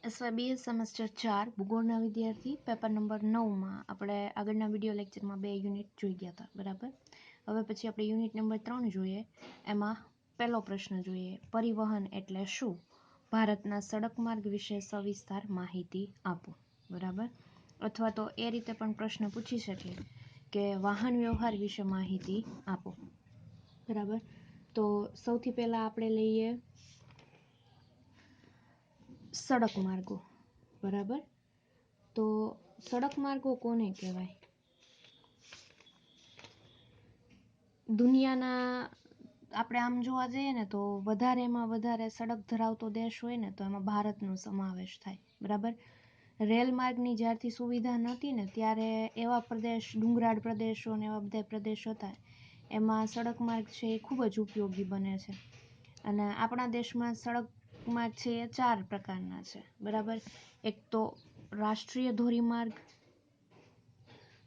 SYBS semester 4 ભૂગોળના વિદ્યાર્થી paper number 9માં આપણે આગળના વિડીયો લેક્ચરમાં 2 યુનિટ જોઈ ગયા હતા, બરાબર. હવે પછી આપણે યુનિટ નંબર 3 જોઈએ. એમાં પહેલો પ્રશ્ન જોઈએ, પરિવહન એટલે શું? ભારતના સડક માર્ગ વિશે સવિસ્તાર માહિતી આપો, બરાબર. અથવા તો એ રીતે પણ પ્રશ્ન પૂછી શકે કે વાહન વ્યવહાર વિશે માહિતી આપો, બરાબર. તો સૌથી પહેલાં આપણે લઈએ સડક માર્ગો, બરાબર. તો સડક માર્ગો કોને કહેવાય? દુનિયાના આપણે આમ જોવા જઈએ ને તો વધારેમાં વધારે સડક ધરાવતો દેશ હોય ને તો એમાં ભારતનો સમાવેશ થાય, બરાબર. રેલ માર્ગની જ્યારથી સુવિધા નહોતી ને ત્યારે એવા પ્રદેશ, ડુંગરાળ પ્રદેશો ને એવા બધા પ્રદેશો હતા એમાં સડક માર્ગ છે એ ખૂબ જ ઉપયોગી બને છે. અને આપણા દેશમાં સડક માર્ગ છે એ 4 પ્રકારના છે, બરાબર. એક તો રાષ્ટ્રીય ધોરીમાર્ગ.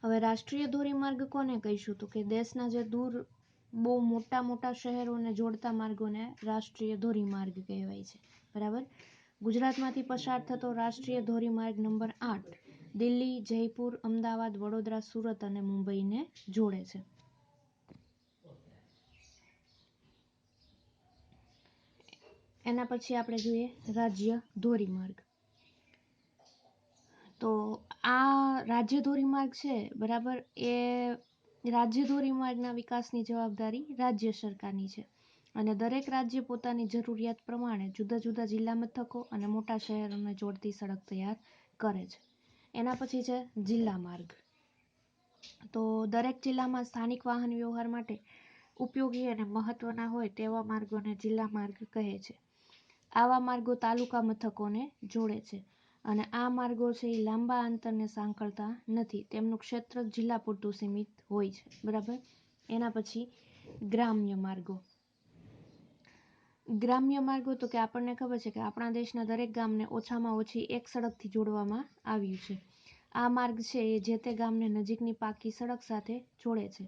હવે રાષ્ટ્રીય ધોરીમાર્ગ કોને કહીશું? તો કે દેશના જે દૂર બહુ મોટા મોટા શહેરોને જોડતા માર્ગોને રાષ્ટ્રીય ધોરીમાર્ગ કહેવાય છે, બરાબર. ગુજરાતમાંથી પસાર થતો રાષ્ટ્રીય ધોરીમાર્ગ નંબર 8 દિલ્હી, જયપુર, અમદાવાદ, વડોદરા, સુરત અને મુંબઈને જોડે છે. એના પછી આપણે જોઈએ રાજ્ય ધોરીમાર્ગ. તો આ રાજ્ય ધોરીમાર્ગ છે, બરાબર, એ રાજ્ય ધોરીમાર્ગના વિકાસની જવાબદારી રાજ્ય સરકારની છે અને દરેક રાજ્ય પોતાની જરૂરિયાત પ્રમાણે જુદા જુદા જિલ્લા મથકો અને મોટા શહેરોને જોડતી સડક તૈયાર કરે છે. એના પછી છે જિલ્લા માર્ગ. તો દરેક જિલ્લામાં સ્થાનિક વાહન વ્યવહાર માટે ઉપયોગી અને મહત્વના હોય તેવા માર્ગોને જિલ્લા માર્ગ કહે છે. આવા માર્ગો તાલુકા મથકોને જોડે છે અને આ માર્ગો છે એ લાંબા અંતરને સાંકળતા નથી, તેમનું ક્ષેત્ર જિલ્લા પૂરતું સીમિત હોય છે, બરાબર. એના પછી ગ્રામ્ય માર્ગો. ગ્રામ્ય માર્ગો તો કે આપણને ખબર છે કે આપણા દેશના દરેક ગામને ઓછામાં ઓછી એક સડકથી જોડવામાં આવ્યું છે. આ માર્ગ છે એ જે તે ગામને નજીકની પાકી સડક સાથે જોડે છે.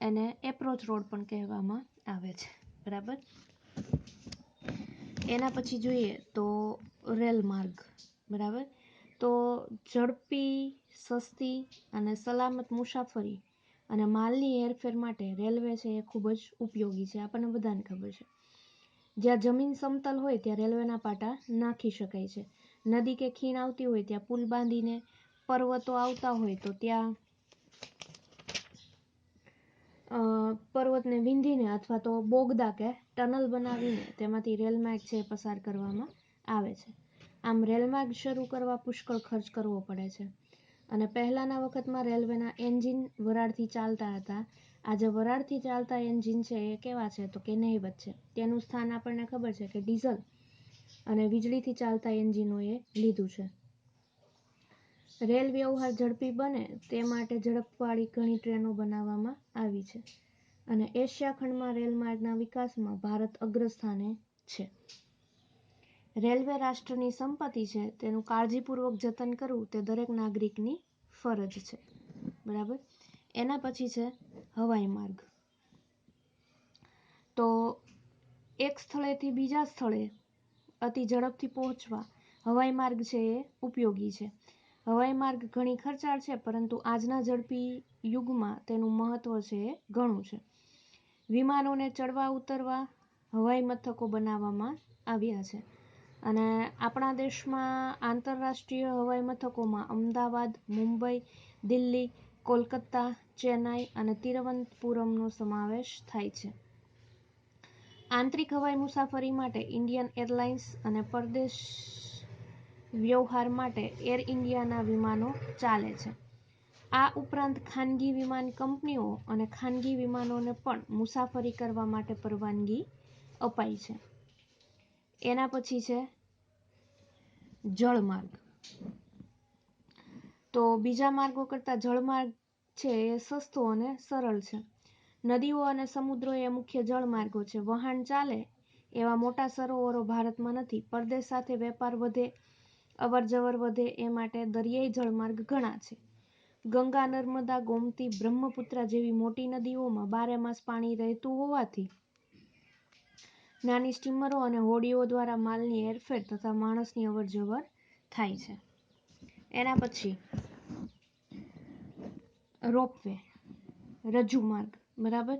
એને એપ્રોચ રોડ પણ કહેવામાં આવે છે, બરાબર. એના પછી જોઈએ તો રેલ માર્ગ, બરાબર. તો ઝડપી, સસ્તી અને સલામત મુસાફરી અને માલની હેરફેર માટે રેલવે છે એ ખૂબ જ ઉપયોગી છે, આપણને બધાને ખબર છે. જ્યાં જમીન સમતલ હોય ત્યાં રેલવેના પાટા નાખી શકાય છે. નદી કે ખીણ આવતી હોય ત્યાં પુલ બાંધીને, પર્વતો આવતા હોય તો ત્યાં પર્વતને વિંધીને અથવા તો બોગદા કે ટનલ બનાવીને તેમાંથી રેલમાર્ગ છે પસાર કરવામાં આવે છે. આમ રેલમાર્ગ શરૂ કરવા પુષ્કળ ખર્ચ કરવો પડે છે અને પહેલાંના વખતમાં રેલવેના એન્જિન વરાળથી ચાલતા હતા. આજે વરાળથી ચાલતા એન્જિન છે એ કેવા છે? તો કે નહીવત છે. તેનું સ્થાન આપણને ખબર છે કે ડીઝલ અને વીજળીથી ચાલતા એન્જિનોએ લીધું છે. રેલ વ્યવહાર ઝડપી બને તે માટે ઝડપવાળી ઘણી ટ્રેનો બનાવવામાં આવી છે અને એશિયા ખંડમાં રેલમાર્ગના વિકાસમાં ભારત અગ્રસ્થાને છે. રેલવે રાષ્ટ્રની સંપત્તિ છે, તેનું કાળજીપૂર્વક જતન કરવું તે દરેક નાગરિકની ફરજ છે, બરાબર. એના પછી છે હવાઈ માર્ગ. તો એક સ્થળેથી બીજા સ્થળે અતિ ઝડપથી પહોંચવા હવાઈ માર્ગ છે એ ઉપયોગી છે. હવાઈ માર્ગ ઘણી ખર્ચાળ છે પરંતુ આજના ઝડપી યુગમાં તેનું મહત્વ છે એ ઘણું છે. વિમાનોને ચડવા ઉતરવા હવાઈ મથકો બનાવવામાં આવ્યા છે અને આપણા દેશમાં આંતરરાષ્ટ્રીય હવાઈ મથકોમાં અમદાવાદ, મુંબઈ, દિલ્હી, કોલકાતા, ચેન્નાઈ અને તિરુવનંતપુરમનો સમાવેશ થાય છે. આંતરિક હવાઈ મુસાફરી માટે ઇન્ડિયન એરલાઇન્સ અને પરદેશ વ્યવહાર માટે એર ઇન્ડિયાના વિમાનો ચાલે છે. આ ઉપરાંત ખાનગી વિમાન કંપનીઓ અને ખાનગી વિમાનોને પણ મુસાફરી કરવા માટે પરવાનગી અપાઈ છે. એના પછી છે જળમાર્ગ. તો બીજા માર્ગો કરતાં જળમાર્ગ છે એ સસ્તો અને સરળ છે. નદીઓ અને સમુદ્રો એ મુખ્ય જળમાર્ગો છે. વહાણ ચાલે એવા મોટા સરોવરો ભારતમાં નથી. પરદેશ સાથે વેપાર વધે, અવરજવર વધે એ માટે દરિયાઈ જળમાર્ગ ઘણા છે. ગંગા, નર્મદા, ગોમતી, બ્રહ્મપુત્રા જેવી મોટી નદીઓમાં 12 માસ પાણી રહેતું હોવાથી નાની સ્ટીમરો અને હોડીઓ દ્વારા માલની હેરફેર તથા માણસની અવરજવર થાય છે. એના પછી રોપવે, રજ્જુ માર્ગ, બરાબર.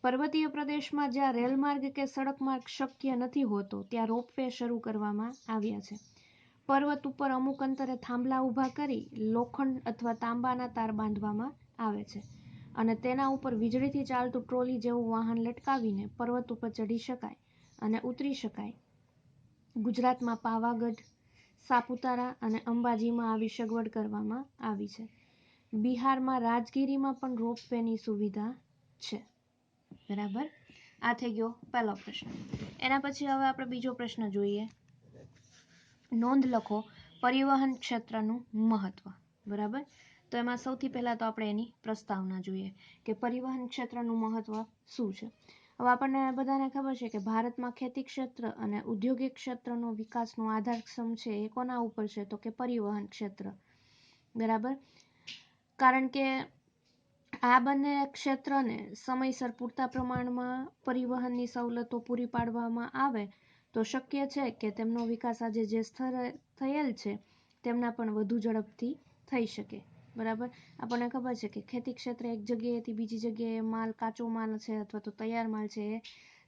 પર્વતીય પ્રદેશમાં જ્યાં રેલ માર્ગ કે સડક માર્ગ શક્ય નથી હોતો ત્યાં રોપવે શરૂ કરવામાં આવ્યા છે. પર્વત ઉપર અમુક અંતરે થાંભલા ઊભા કરી લોખંડ અથવા તાંબાના તાર બાંધવામાં આવે છે અને તેના ઉપર વીજળીથી ચાલતું ટ્રોલી જેવું વાહન લટકાવીને પર્વત ઉપર ચઢી શકાય અને ઉતરી શકાય. ગુજરાતમાં પાવાગઢ, સાપુતારા અને અંબાજીમાં આવી સગવડ કરવામાં આવી છે. બિહારમાં રાજગીરીમાં પણ રોપવેની સુવિધા છે. બરાબર, આ થઈ ગયો પહેલો પ્રશ્ન. એના પછી હવે આપણે બીજો પ્રશ્ન જોઈએ. નોંધ લખો પરિવહન ક્ષેત્રનું મહત્વ. બરાબર, તો એમાં સૌથી પહેલા તો આપણે એની પ્રસ્તાવના જોઈએ કે પરિવહન ક્ષેત્રનું મહત્વ શું છે. હવે આપણને બધાને ખબર છે કે ભારતમાં ખેતી ક્ષેત્ર અને ઔદ્યોગિક ક્ષેત્રનો વિકાસનો આધારસ્તંભ છે એ કોના ઉપર છે તો કે પરિવહન ક્ષેત્ર. બરાબર, કારણ કે આ બંને ક્ષેત્રને સમયસર પૂરતા પ્રમાણમાં પરિવહનની સવલતો પૂરી પાડવામાં આવે તો શક્ય છે કે તેમનો વિકાસ આજે જે સ્તરે થયેલ છે તેમના પણ વધુ ઝડપથી થઈ શકે. બરાબર, આપણને ખબર છે કે ખેતી ક્ષેત્રે એક જગ્યાએથી બીજી જગ્યાએ માલ, કાચો માલ છે અથવા તો તૈયાર માલ છે એ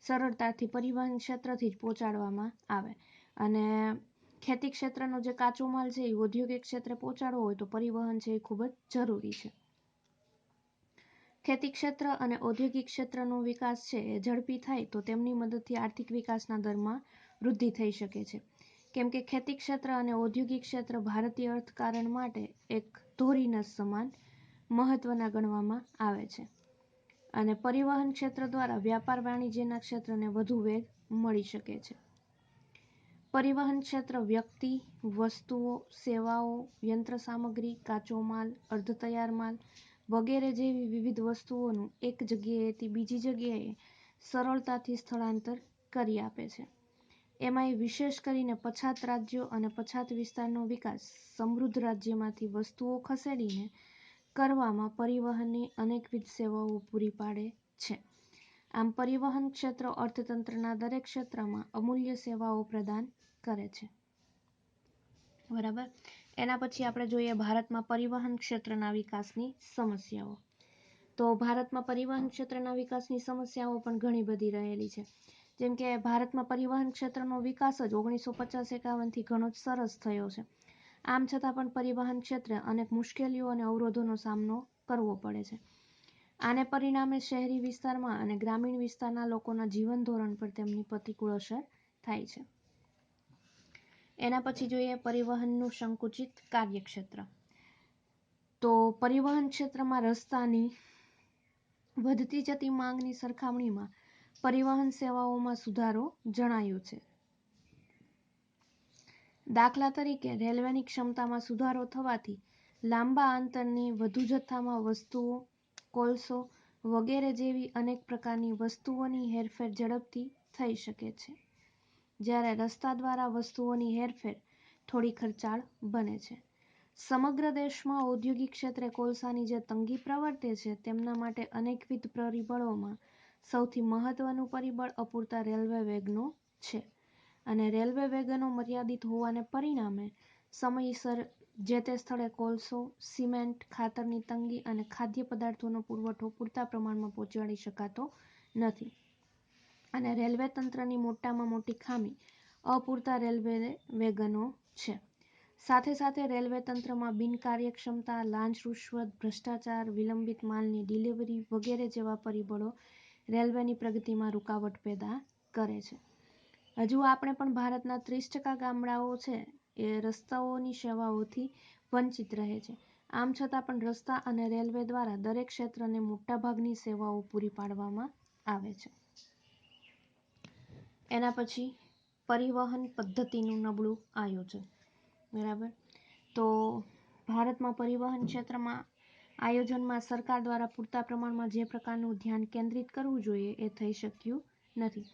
સરળતાથી પરિવહન ક્ષેત્રથી જ પહોંચાડવામાં આવે અને ખેતી ક્ષેત્રનો જે કાચો માલ છે એ ઔદ્યોગિક ક્ષેત્રે પહોંચાડવો હોય તો પરિવહન છે એ ખૂબ જ જરૂરી છે. ખેતી ક્ષેત્ર અને ઔદ્યોગિક ક્ષેત્રનો વિકાસ છે એ ઝડપી થાય તો તેમની મદદથી આર્થિક વિકાસના દરમાં વૃદ્ધિ થઈ શકે છે. કેમ કે ખેતી ક્ષેત્ર અને ઔદ્યોગિક ક્ષેત્ર ભારતીય અર્થકારણ માટે એક ધોરીના સમાન મહત્વના ગણવામાં આવે છે અને પરિવહન ક્ષેત્ર દ્વારા વ્યાપાર વાણિજ્યના ક્ષેત્રને વધુ વેગ મળી શકે છે. પરિવહન ક્ષેત્ર વ્યક્તિ, વસ્તુઓ, સેવાઓ, યંત્ર સામગ્રી, કાચો માલ, અર્ધ તૈયાર માલ વગેરે જેવી વિવિધ વસ્તુઓનું એક જગ્યાએથી બીજી જગ્યાએ સરળતાથી સ્થળાંતર કરી આપે છે. એમાંય વિશેષ કરીને પછાત રાજ્યો અને પછાત વિસ્તારનો વિકાસ સમૃદ્ધ રાજ્યમાંથી વસ્તુઓ ખસેડીને કરવામાં પરિવહનની અનેકવિધ સેવાઓ પૂરી પાડે છે. આમ પરિવહન ક્ષેત્ર અર્થતંત્રના દરેક ક્ષેત્રમાં અમૂલ્ય સેવાઓ પ્રદાન કરે છે. બરાબર, એના પછી આપણે જોઈએ ભારતમાં પરિવહન ક્ષેત્રના વિકાસની સમસ્યાઓ. તો ભારતમાં પરિવહન ક્ષેત્રના વિકાસની સમસ્યાઓ પણ ઘણી બધી રહેલી છે. જેમ કે ભારતમાં પરિવહન ક્ષેત્રનો વિકાસ જ 1950-51થી ઘણો જ સરસ થયો છે. આમ છતાં પણ પરિવહન ક્ષેત્રે અનેક મુશ્કેલીઓ અને અવરોધોનો સામનો કરવો પડે છે. આને પરિણામે શહેરી વિસ્તારમાં અને ગ્રામીણ વિસ્તારના લોકોના જીવન ધોરણ પર તેમની પ્રતિકૂળ અસર થાય છે. એના પછી જોઈએ પરિવહનનું સંકુચિત કાર્યક્ષેત્ર. તો પરિવહન ક્ષેત્રમાં રસ્તાની વધતી જતી માંગની સરખામણીમાં પરિવહન સેવાઓમાં સુધારો જણાયો છે. દાખલા તરીકે રેલવેની ક્ષમતામાં સુધારો થવાથી લાંબા અંતરની વધુ જથ્થામાં વસ્તુઓ, કોલસો વગેરે જેવી અનેક પ્રકારની વસ્તુઓની હેરફેર ઝડપથી થઈ શકે છે. જ્યારે રસ્તા દ્વારા વસ્તુઓની હેરફેર થોડી ખર્ચાળ બને છે. સમગ્ર દેશમાં ઔદ્યોગિક ક્ષેત્રે કોલસાની જે તંગી પ્રવર્તે છે તેમના માટે અનેકવિધ પરિબળોમાં સૌથી મહત્વનું પરિબળ અપૂરતા રેલવે વેગનો છે અને રેલવે વેગનો મર્યાદિત હોવાને પરિણામે સમયસર જે તે સ્થળે કોલસો, સિમેન્ટ, ખાતરની તંગી અને ખાદ્ય પદાર્થોનો પુરવઠો પૂરતા પ્રમાણમાં પહોંચાડી શકાતો નથી અને રેલવે તંત્રની મોટામાં મોટી ખામી અપૂરતા રેલવે વેગનો છે. સાથે સાથે રેલવે તંત્રમાં બિનકાર્યક્ષમતા, લાંચ રૂશ્વત, ભ્રષ્ટાચાર, વિલંબિત માલની ડિલિવરી વગેરે જેવા પરિબળો રેલવેની પ્રગતિમાં રૂકાવટ પેદા કરે છે. હજુ આપણે પણ ભારતના 30% ગામડાઓ છે એ રસ્તાઓની સેવાઓથી વંચિત રહે છે. આમ છતાં પણ રસ્તા અને રેલવે દ્વારા દરેક ક્ષેત્રને મોટાભાગની સેવાઓ પૂરી પાડવામાં આવે છે. એના પછી પરિવહન પદ્ધતિનું નબળું આયોજન. બરાબર, તો ભારતમાં પરિવહન ક્ષેત્રમાં આયોજનમાં સરકાર દ્વારા પૂરતા પ્રમાણમાં જે પ્રકારનું ધ્યાન કેન્દ્રિત કરવું જોઈએ એ થઈ શક્યું નથી.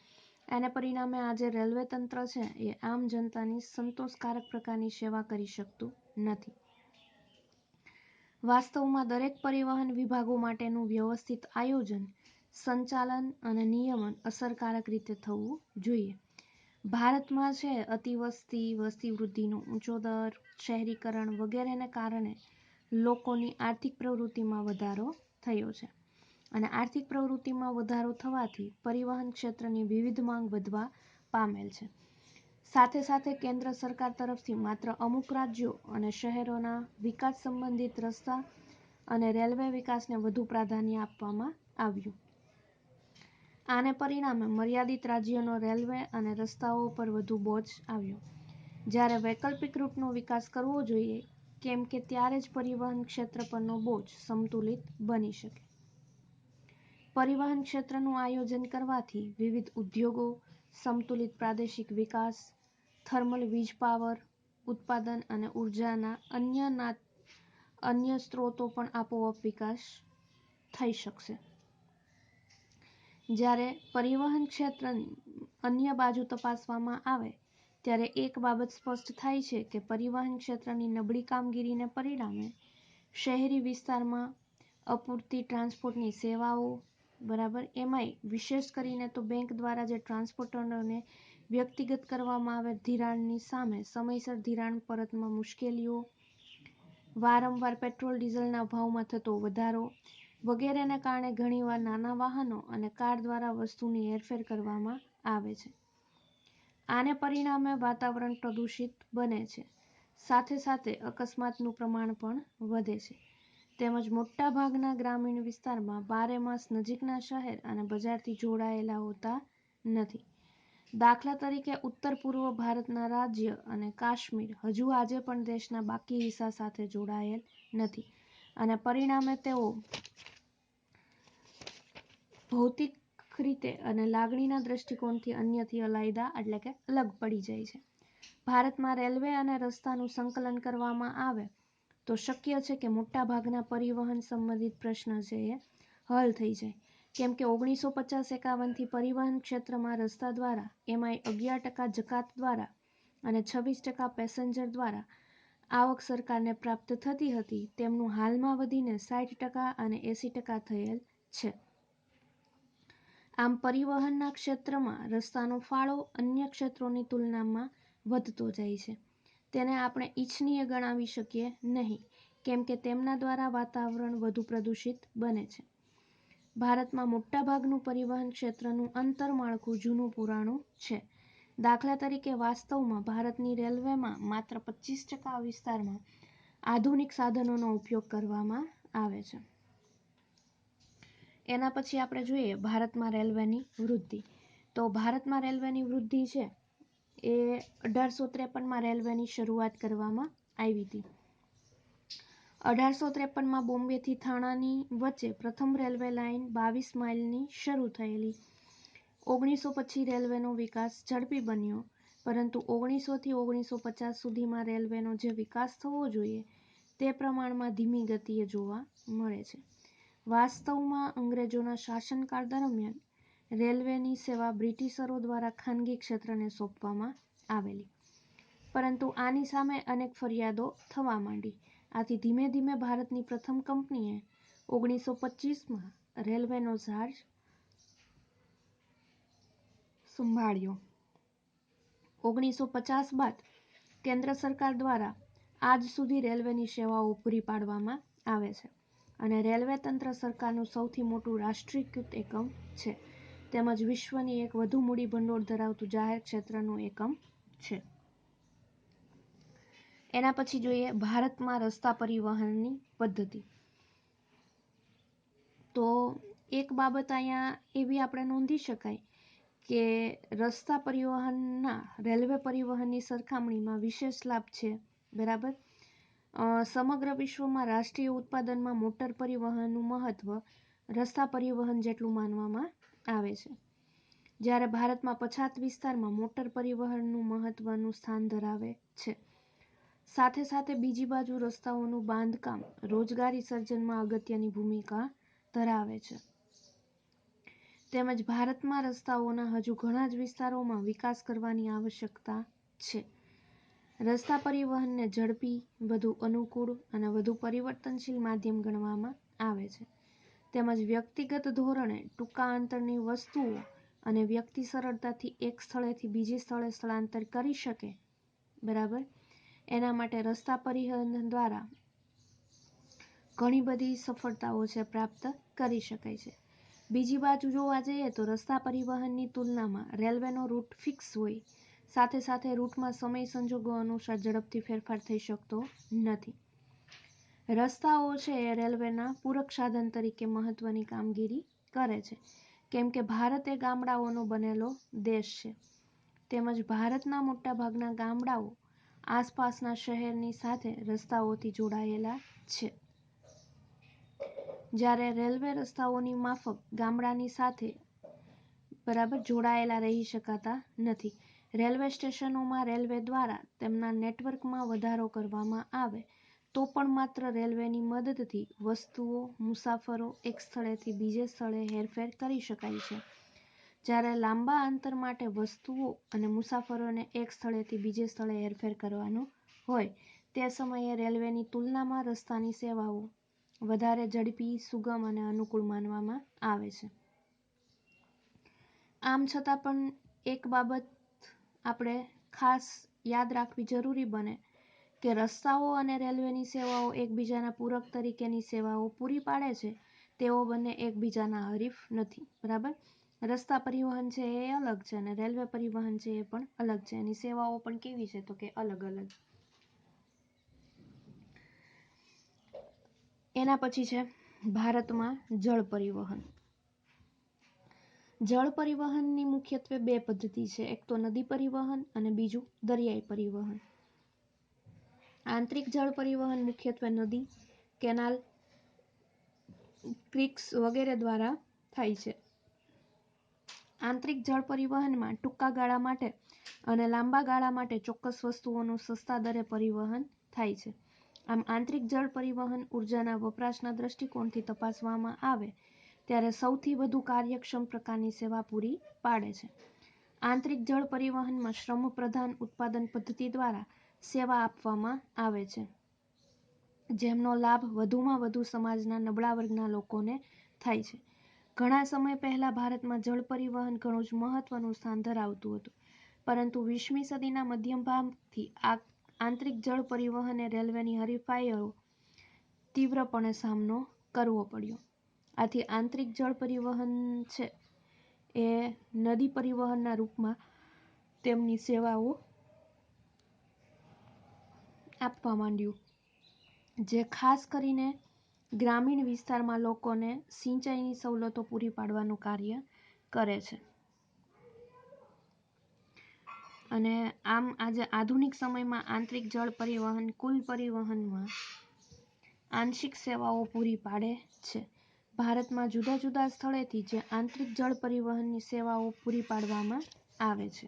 એને પરિણામે આજે રેલવે તંત્ર છે એ આમ જનતાની સંતોષકારક પ્રકારની સેવા કરી શકતું નથી. વાસ્તવમાં દરેક પરિવહન વિભાગો માટેનું વ્યવસ્થિત આયોજન, સંચાલન અને નિયમન અસરકારક રીતે થવું જોઈએ. ભારતમાં છે અતિવસ્તી, વસ્તી વૃદ્ધિનો ઊંચો દર, શહેરીકરણ વગેરેને કારણે લોકોની આર્થિક પ્રવૃત્તિમાં વધારો થયો છે અને આર્થિક પ્રવૃત્તિમાં વધારો થવાથી પરિવહન ક્ષેત્રની વિવિધ માંગ વધવા પામેલ છે. સાથે સાથે કેન્દ્ર સરકાર તરફથી માત્ર અમુક રાજ્યો અને શહેરોના વિકાસ સંબંધિત રસ્તા અને રેલવે વિકાસને વધુ પ્રાધાન્ય આપવામાં આવ્યું. આને પરિણામે મર્યાદિત રાજ્યોનો રેલવે અને રસ્તાઓ પર વધુ બોજ આવ્યો. જ્યારે વૈકલ્પિક રૂટનો વિકાસ કરવો જોઈએ કેમ કે ત્યારે જ પરિવહન ક્ષેત્ર પરનો બોજ સંતુલિત બની શકે. પરિવહન ક્ષેત્રનું આયોજન કરવાથી વિવિધ ઉદ્યોગો, સંતુલિત પ્રાદેશિક વિકાસ, થર્મલ વીજ પાવર ઉત્પાદન અને ઉર્જાના અન્ય સ્ત્રોતો પણ આપોઆપ વિકાસ થઈ શકશે. જ્યારે પરિવહન ક્ષેત્રની અન્ય બાજુ તપાસવામાં આવે ત્યારે એક બાબત સ્પષ્ટ થાય છે કે પરિવહન ક્ષેત્રની નબળી કામગીરીને પરિણામે શહેરી વિસ્તારમાં અપૂરતી ટ્રાન્સપોર્ટની સેવાઓ, બરાબર, એમાંય વિશેષ કરીને તો બેંક દ્વારા જે ટ્રાન્સપોર્ટરોને વ્યક્તિગત કરવામાં આવે ધિરાણની સામે સમયસર ધિરાણ પરતમાં મુશ્કેલીઓ, વારંવાર પેટ્રોલ ડીઝલના ભાવમાં થતો વધારો વગેરેને કારણે ઘણીવાર નાના વાહનો અને કાર દ્વારા વસ્તુની હેરફેર કરવામાં આવે છે. આને પરિણામે વાતાવરણ પ્રદૂષિત બને છે. સાથે સાથે અકસ્માતનું પ્રમાણ પણ વધે છે. તેમજ મોટાભાગના ગ્રામીણ વિસ્તારમાં બારેમાસ નજીકના શહેર અને બજારથી જોડાયેલા હોતા નથી. દાખલા તરીકે ઉત્તર પૂર્વ ભારતના રાજ્ય અને કાશ્મીર હજુ આજે પણ દેશના બાકી હિસ્સા સાથે જોડાયેલ નથી અને પરિણામે તેઓ ભૌતિક રીતે અને લાગણીના દ્રષ્ટિકોણથી અન્યથી અલાયદા એટલે કે અલગ પડી જાય છે. ભારતમાં રેલવે અને રસ્તાનું સંકલન કરવામાં આવે તો શક્ય છે કે મોટાભાગના પરિવહન સંબંધિત પ્રશ્ન છે એ હલ થઈ જાય. કેમ કે 1950-51થી પરિવહન ક્ષેત્રમાં રસ્તા દ્વારા, એમાંય 11% જકાત દ્વારા અને 26% પેસેન્જર દ્વારા આવક સરકારને પ્રાપ્ત થતી હતી તેમનું હાલમાં વધીને 60% અને 80% થયેલ છે. આમ પરિવહનના ક્ષેત્રમાં રસ્તાનો ફાળો અન્ય ક્ષેત્રોની તુલનામાં વધતો જાય છે. તેને આપણે ઇચ્છનીય ગણાવી શકીએ નહીં કેમ કે તેમના દ્વારા વાતાવરણ વધુ પ્રદૂષિત બને છે. ભારતમાં મોટાભાગનું પરિવહન ક્ષેત્રનું આંતરમાળખું જૂનું પુરાણું છે. દાખલા તરીકે વાસ્તવમાં ભારતની રેલવેમાં માત્ર 25% વિસ્તારમાં આધુનિક સાધનોનો ઉપયોગ કરવામાં આવે છે. એના પછી આપણે જોઈએ ભારતમાં રેલવેની વૃદ્ધિ. તો ભારતમાં રેલવેની વૃદ્ધિ છે એ 1853માં રેલવેની શરૂઆત કરવામાં આવી હતી. 1853માં બોમ્બેથી થાણાની વચ્ચે પ્રથમ રેલવે લાઇન 22 માઇલની શરૂ થયેલી. 1900 પછી રેલવેનો વિકાસ ઝડપી બન્યો પરંતુ 1900થી 1950 સુધીમાં રેલવેનો જે વિકાસ થવો જોઈએ તે પ્રમાણમાં ધીમી ગતિએ જોવા મળે છે. વાસ્તવમાં અંગ્રેજોના શાસનકાળ દરમિયાન રેલવેની સેવા બ્રિટિશરો દ્વારા ખાનગી ક્ષેત્રને સોંપવામાં આવેલી પરંતુ આની સામે અનેક ફરિયાદો થવા માંડી. આથી ધીમે ધીમે ભારતની પ્રથમ કંપનીએ 1925માં રેલવેનો ચાર્જ સંભાળ્યો. 1950 બાદ કેન્દ્ર સરકાર દ્વારા આજ સુધી રેલવેની સેવાઓ પૂરી પાડવામાં આવે છે અને રેલવે તંત્ર સરકારનું સૌથી મોટું રાષ્ટ્રીયકૃત એકમ છે તેમજ વિશ્વની એક વધુ મૂડી ભંડોળ ધરાવતું જાહેર ક્ષેત્રનું એકમ છે. એના પછી જોઈએ ભારતમાં રસ્તા પરિવહનની પદ્ધતિ. તો એક બાબત અહીંયા એવી આપણે નોંધી શકાય કે રસ્તા પરિવહનના રેલવે પરિવહનની સરખામણીમાં વિશેષ લાભ છે, બરાબર. સમગ્ર વિશ્વમાં રાષ્ટ્રીય ઉત્પાદનમાં મોટર પરિવહનનું મહત્વ રસ્તા પરિવહન જેટલું માનવામાં આવે છે. જ્યારે ભારતમાં પછાત વિસ્તારમાં મોટર પરિવહનનું મહત્વનું સ્થાન ધરાવે છે. સાથે સાથે બીજી બાજુ રસ્તાઓનું બાંધકામ રોજગારી સર્જનમાં અગત્યની ભૂમિકા ધરાવે છે. તેમજ ભારતમાં રસ્તાઓના હજુ ઘણા જ વિસ્તારોમાં વિકાસ કરવાની આવશ્યકતા છે. રસ્તા પરિવહનને ઝડપી, વધુ અનુકૂળ અને વધુ પરિવર્તનશીલ માધ્યમ ગણવામાં આવે છે. તેમજ વ્યક્તિગત ધોરણે ટૂંકા અંતરની વસ્તુઓ અને વ્યક્તિ સરળતાથી એક સ્થળેથી બીજી સ્થળે સ્થળાંતર કરી શકે, બરાબર, એના માટે રસ્તા પરિવહન દ્વારા ઘણી બધી સફળતાઓ છે પ્રાપ્ત કરી શકાય છે. બીજી બાજુ જોવા જઈએ તો રસ્તા પરિવહનની તુલનામાં રેલવેનો રૂટ ફિક્સ હોય, સાથે સાથે રૂટમાં સમય સંજોગો અનુસાર ઝડપથી ફેરફાર થઈ શકતો નથી. રસ્તાઓ છે એ રેલવેના પૂરક સાધન તરીકે મહત્વની કામગીરી કરે છે, કેમ કે ભારત એ ગામડાઓનો બનેલો દેશ છે, તેમજ ભારતના મોટાભાગના ગામડાઓ આસપાસના શહેરની સાથે રસ્તાઓથી જોડાયેલા છે. જ્યારે રેલવે રસ્તાઓની માફક ગામડાની સાથે બરાબર જોડાયેલા રહી શકાતા નથી. રેલવે સ્ટેશનોમાં રેલવે દ્વારા તેમના નેટવર્કમાં વધારો કરવામાં આવે તો પણ માત્ર રેલવેની મદદથી વસ્તુઓ, મુસાફરો એક સ્થળેથી બીજે સ્થળે હેરફેર કરી શકાય છે. જ્યારે લાંબા અંતર માટે વસ્તુઓ અને મુસાફરોને એક સ્થળેથી બીજે સ્થળે હેરફેર કરવાનું હોય તે સમયે રેલવેની તુલનામાં રસ્તાની સેવાઓ વધારે ઝડપી, સુગમ અને અનુકૂળ માનવામાં આવે છે. આમ છતાં પણ એક બાબત આપણે ખાસ યાદ રાખવી જરૂરી બને કે રસ્તાઓ અને રેલવેની સેવાઓ એકબીજાના પૂરક તરીકેની સેવાઓ પૂરી પાડે છે, તેઓ બંને એકબીજાના હરીફ નથી, બરાબર. રસ્તા પરિવહન છે એ અલગ છે અને રેલવે પરિવહન છે એ પણ અલગ છે. એની સેવાઓ પણ કેવી છે તો કે અલગ અલગ. એના પછી છે ભારતમાં જળ પરિવહન. જળ પરિવહનની મુખ્યત્વે બે પદ્ધતિ છે, એક તો નદી પરિવહન અને બીજું દરિયાઈ પરિવહન. આંતરિક જળ પરિવહન મુખ્યત્વે નદી, કેનાલ, ક્રીક્સ વગેરે દ્વારા થાય છે. આંતરિક જળ પરિવહનમાં ટૂંકા ગાળા માટે અને લાંબા ગાળા માટે ચોક્કસ વસ્તુઓનું સસ્તા દરે પરિવહન થાય છે. આમ આંતરિક જળ પરિવહન ઉર્જાના વપરાશના દ્રષ્ટિકોણથી તપાસવામાં આવે ત્યારે સૌથી વધુ કાર્યક્ષમ પ્રકારની સેવા પૂરી પાડે છે. આંતરિક જળ પરિવહનમાં શ્રમ પ્રધાન ઉત્પાદન પદ્ધતિ દ્વારા સેવા આપવામાં આવે છે, જેમનો લાભ વધુમાં વધુ સમાજના નબળા વર્ગના લોકોને થાય છે. ઘણા સમય પહેલા ભારતમાં જળ પરિવહન ઘણું જ મહત્વનું સ્થાન ધરાવતું હતું, પરંતુ 20મી સદીના મધ્યમ ભાગથી આંતરિક જળ પરિવહને રેલવેની હરીફાઈનો તીવ્રપણે સામનો કરવો પડ્યો. આથી આંતરિક જળ પરિવહન છે એ નદી પરિવહનના રૂપમાં તેમની સેવાઓ આપવા માંડ્યું, જે ખાસ કરીને ગ્રામીણ વિસ્તારમાં લોકોને સિંચાઈની સવલતો પૂરી પાડવાનું કાર્ય કરે છે. અને આમ આજે આધુનિક સમયમાં આંતરિક જળ પરિવહન કુલ પરિવહનમાં આંશિક સેવાઓ પૂરી પાડે છે. ભારતમાં જુદા જુદા સ્થળેથી જે આંતરિક જળ પરિવહનની સેવાઓ પૂરી પાડવામાં આવે છે.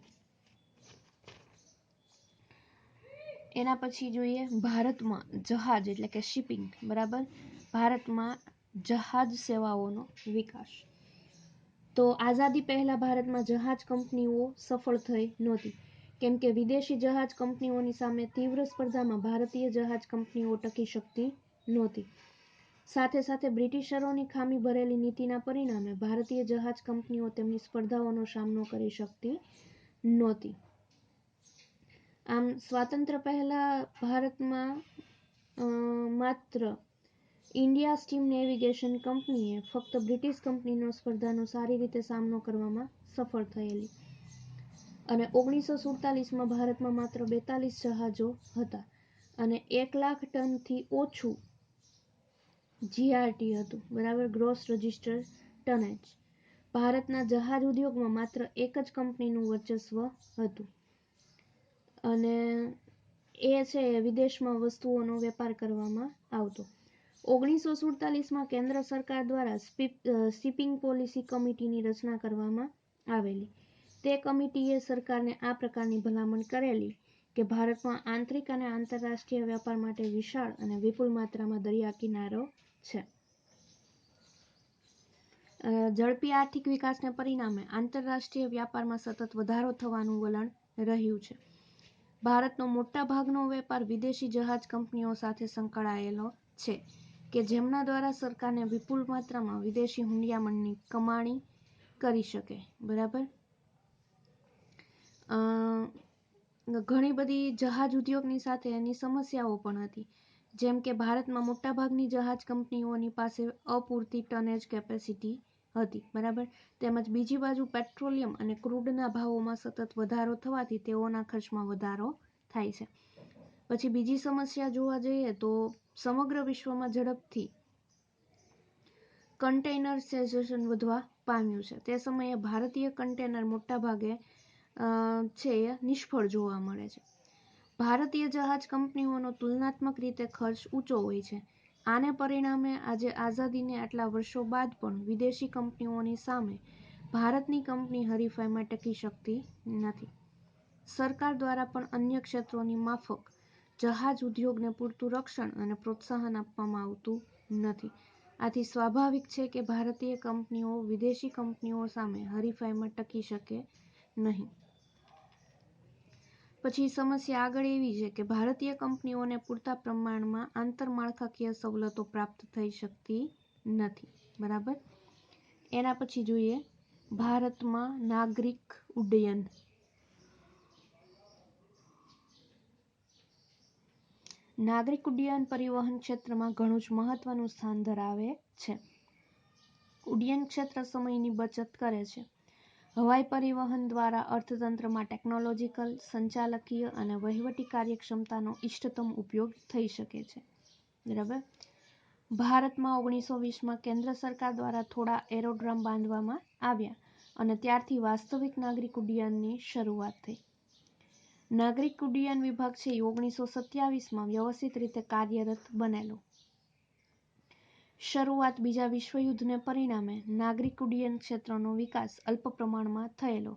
એના પછી જોઈએ ભારતમાં જહાજ એટલે કે શિપિંગ, બરાબર. ભારતમાં જહાજ સેવાઓનો વિકાસ. તો આઝાદી પહેલા ભારતમાં જહાજ કંપનીઓ સફળ થઈ નહોતી, કેમ કે વિદેશી જહાજ કંપનીઓની સામે તીવ્ર સ્પર્ધામાં ભારતીય જહાજ કંપનીઓ ટકી શકતી નહોતી. સાથે સાથે બ્રિટિશરોની ખામી ભરેલી નીતિના પરિણામે ભારતીય જહાજ કંપનીઓ તેમની સ્પર્ધાઓનો સામનો કરી શકતી નહોતી. આમ સ્વાતંત્ર્ય પહેલા ભારતમાં માત્ર ઇન્ડિયા સ્ટીમ નેવિગેશન કંપનીએ ફક્ત બ્રિટિશ કંપનીનો સ્પર્ધાનો સારી રીતે સામનો કરવામાં સફળ થયેલી અને 1947માં ભારતમાં માત્ર 42 જહાજો હતા અને 1,00,000 ટનથી ઓછું જીઆરટી હતું, બરાબર, ગ્રોસ રજિસ્ટર્ડ ટનેજ. ભારતના જહાજ ઉદ્યોગમાં માત્ર એક જ કંપનીનું વર્ચસ્વ હતું અને એ છે વિદેશમાં વસ્તુઓનો વેપાર કરવામાં આવતો. 1947માં કેન્દ્ર સરકાર દ્વારા શિપિંગ પોલિસી કમિટીની રચના કરવામાં આવેલી. તે કમિટીએ સરકારને આ પ્રકારની ભલામણ કરેલી કે ભારતમાં આંતરિક અને આંતરરાષ્ટ્રીય વેપાર માટે વિશાળ અને વિપુલ માત્રામાં દરિયા કિનારો છે. ઝડપી આર્થિક વિકાસને પરિણામે આંતરરાષ્ટ્રીય વ્યાપારમાં સતત વધારો થવાનું વલણ રહ્યું છે. ભારતનો મોટા ભાગનો વેપાર વિદેશી જહાજ કંપનીઓ સાથે સંકળાયેલો છે કે જેમના દ્વારા સરકારને વિપુલ માત્રામાં વિદેશી હુંડિયામણની કમાણી કરી શકે. બરાબર. ઘણી બધી જહાજ ઉદ્યોગની સાથે એની સમસ્યાઓ પણ હતી, જેમ કે ભારતમાં મોટાભાગની જહાજ કંપનીઓની પાસે અપૂરતી ટનેજ કેપેસિટી હતી. બરાબર. તેમજ બીજી બાજુ પેટ્રોલિયમ અને ક્રૂડના ભાવોમાં સતત વધારો થવાથી તેઓના ખર્ચમાં વધારો થાય છે. પછી બીજી સમસ્યા જોવા જઈએ તો સમગ્ર વિશ્વમાં ઝડપથી કન્ટેનરાઇઝેશન વધવા પામ્યું છે. તે સમયે ભારતીય કન્ટેનર મોટાભાગે છે નિષ્ફળ જોવા મળે છે. ભારતીય જહાજ કંપનીઓનો તુલનાત્મક રીતે ખર્ચ ઊંચો હોય છે. આને પરિણામે આજે આઝાદીને આટલા વર્ષો બાદ પણ વિદેશી કંપનીઓની સામે ભારતની કંપની હરીફાઈમાં ટકી શકતી નથી. સરકાર દ્વારા પણ અન્ય ક્ષેત્રોની માફક જહાજ ઉદ્યોગને પૂરતું રક્ષણ અને પ્રોત્સાહન આપવામાં આવતું નથી. આથી સ્વાભાવિક છે કે ભારતીય કંપનીઓ વિદેશી કંપનીઓ સામે હરીફાઈમાં ટકી શકે નહીં. પછી સમસ્યા આગળ એવી છે કે ભારતીય કંપનીઓને પૂરતા પ્રમાણમાં આંતરમાળખાકીય સવલતો પ્રાપ્ત થઈ શકતી નથી. બરાબર. એના પછી જોઈએ ભારતમાં નાગરિક ઉડ્ડયન. નાગરિક ઉડ્ડયન પરિવહન ક્ષેત્રમાં ઘણું જ મહત્વનું સ્થાન ધરાવે છે. ઉડ્ડયન ક્ષેત્ર સમયની બચત કરે છે. હવાઈ પરિવહન દ્વારા અર્થતંત્રમાં ટેકનોલોજીકલ, સંચાલકીય અને વહીવટી કાર્યક્ષમતાનો ઇષ્ટતમ ઉપયોગ થઈ શકે છે. બરાબર. ભારતમાં 1920માં કેન્દ્ર સરકાર દ્વારા થોડા એરોડ્રોમ બાંધવામાં આવ્યા અને ત્યારથી વાસ્તવિક નાગરિક ઉડ્ડયનની શરૂઆત થઈ. નાગરિક ઉડ્ડયન વિભાગ છે એ 1927માં વ્યવસ્થિત રીતે કાર્યરત બનેલો. શરૂઆત બીજા વિશ્વયુદ્ધને પરિણામે નાગરિક ઉડ્ડયન ક્ષેત્રનો વિકાસ અલ્પ પ્રમાણમાં થયેલો,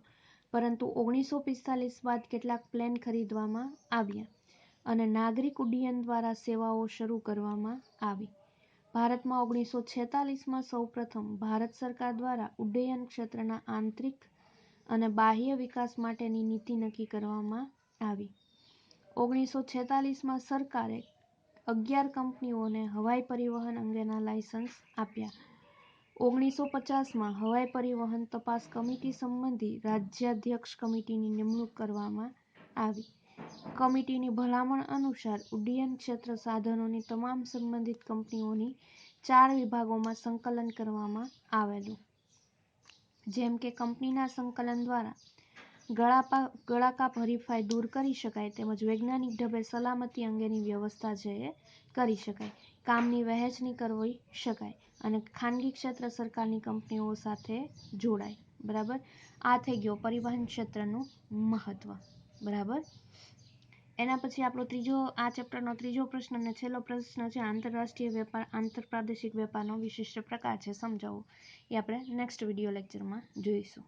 પરંતુ 1945 બાદ કેટલાક પ્લેન ખરીદવામાં આવ્યા અને નાગરિક ઉડ્ડયન દ્વારા સેવાઓ શરૂ કરવામાં આવી. ભારતમાં 1946માં સૌપ્રથમ ભારત સરકાર દ્વારા ઉડ્ડયન ક્ષેત્રના આંતરિક અને બાહ્ય વિકાસ માટેની નીતિ નક્કી કરવામાં આવી. 1946માં સરકારે 11 કંપનીઓને હવાઈ પરિવહન અંગેના લાયસન્સ આપ્યા. 1950માં હવાઈ પરિવહન તપાસ કમિટી સંબંધી રાજ્યાધ્યક્ષ કમિટીની નિમણૂક કરવામાં આવી. કમિટીની ભલામણ અનુસાર ઉડ્ડયન ક્ષેત્ર સાધનોની તમામ સંબંધિત કંપનીઓની 4 વિભાગોમાં સંકલન કરવામાં આવેલું, જેમ કે કંપનીના સંકલન દ્વારા ગળાકાપ હરીફાઈ દૂર કરી શકાય તેમજ વૈજ્ઞાનિક ઢબે સલામતી અંગેની વ્યવસ્થા છે એ કરી શકાય, કામની વહેંચણી કરવી શકાય અને ખાનગી ક્ષેત્ર સરકારની કંપનીઓ સાથે જોડાય. બરાબર. આ થઈ ગયો પરિવહન ક્ષેત્રનું મહત્વ. બરાબર. એના પછી આપણો આ ચેપ્ટરનો ત્રીજો પ્રશ્ન અને છેલ્લો પ્રશ્ન છે આંતરરાષ્ટ્રીય વેપાર આંતરપ્રાદેશિક વેપારનો વિશિષ્ટ પ્રકાર છે સમજાવો. એ આપણે નેક્સ્ટ વિડીયો લેક્ચરમાં જોઈશું.